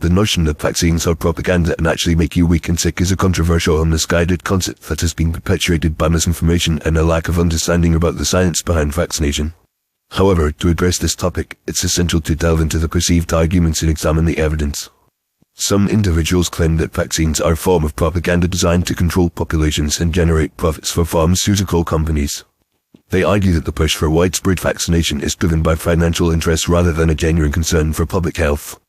The notion that vaccines are propaganda and actually make you weak and sick is a controversial and misguided concept that has been perpetuated by misinformation and a lack of understanding about the science behind vaccination. However, to address this topic, it's essential to delve into the perceived arguments and examine the evidence. Some individuals claim that vaccines are a form of propaganda designed to control populations and generate profits for pharmaceutical companies. They argue that the push for widespread vaccination is driven by financial interests rather than a genuine concern for public health.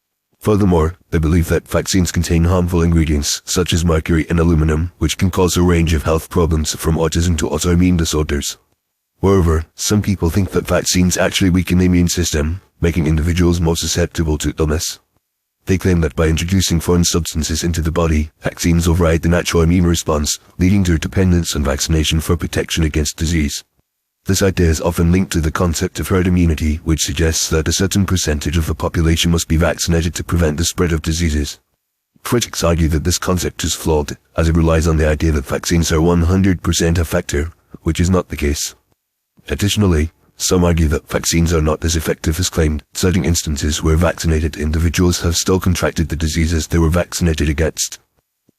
Furthermore, they believe that vaccines contain harmful ingredients, such as mercury and aluminum, which can cause a range of health problems from autism to autoimmune disorders. Moreover, some people think that vaccines actually weaken the immune system, making individuals more susceptible to illness. They claim that by introducing foreign substances into the body, vaccines override the natural immune response, leading to dependence on vaccination for protection against disease. This idea is often linked to the concept of herd immunity, which suggests that a certain percentage of the population must be vaccinated to prevent the spread of diseases. Critics argue that this concept is flawed, as it relies on the idea that vaccines are 100% effective, which is not the case. Additionally, some argue that vaccines are not as effective as claimed, citing instances where vaccinated individuals have still contracted the diseases they were vaccinated against.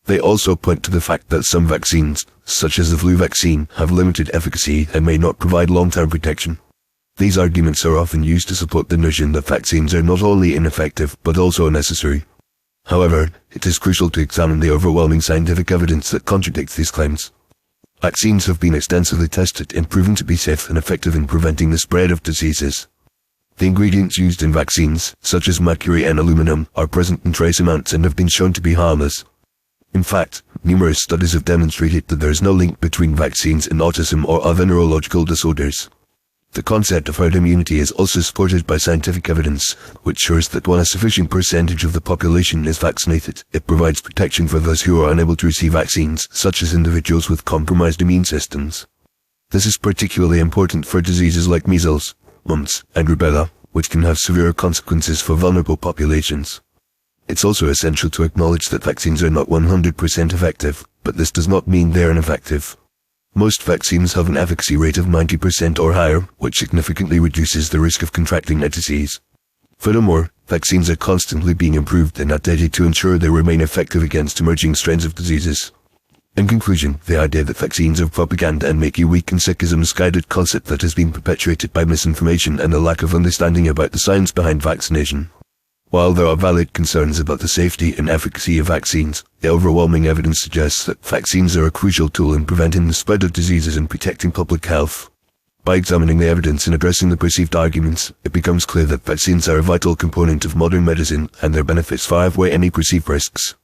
They also point to the fact that some vaccines, such as the flu vaccine, have limited efficacy and may not provide long-term protection. These arguments are often used to support the notion that vaccines are not only ineffective but also unnecessary. However, it is crucial to examine the overwhelming scientific evidence that contradicts these claims. Vaccines have been extensively tested and proven to be safe and effective in preventing the spread of diseases. The ingredients used in vaccines, such as mercury and aluminum, are present in trace amounts and have been shown to be harmless. In fact, numerous studies have demonstrated that there is no link between vaccines and autism or other neurological disorders. The concept of herd immunity is also supported by scientific evidence, which shows that when a sufficient percentage of the population is vaccinated, it provides protection for those who are unable to receive vaccines, such as individuals with compromised immune systems. This is particularly important for diseases like measles, mumps, and rubella, which can have severe consequences for vulnerable populations. It's also essential to acknowledge that vaccines are not 100% effective, but this does not mean they're ineffective. Most vaccines have an efficacy rate of 90% or higher, which significantly reduces the risk of contracting a disease. Furthermore, vaccines are constantly being improved and updated to ensure they remain effective against emerging strains of diseases. In conclusion, the idea that vaccines are propaganda and make you weak and sick is a misguided concept that has been perpetuated by misinformation and a lack of understanding about the science behind vaccination. While there are valid concerns about the safety and efficacy of vaccines, the overwhelming evidence suggests that vaccines are a crucial tool in preventing the spread of diseases and protecting public health. By examining the evidence and addressing the perceived arguments, it becomes clear that vaccines are a vital component of modern medicine and their benefits far outweigh any perceived risks.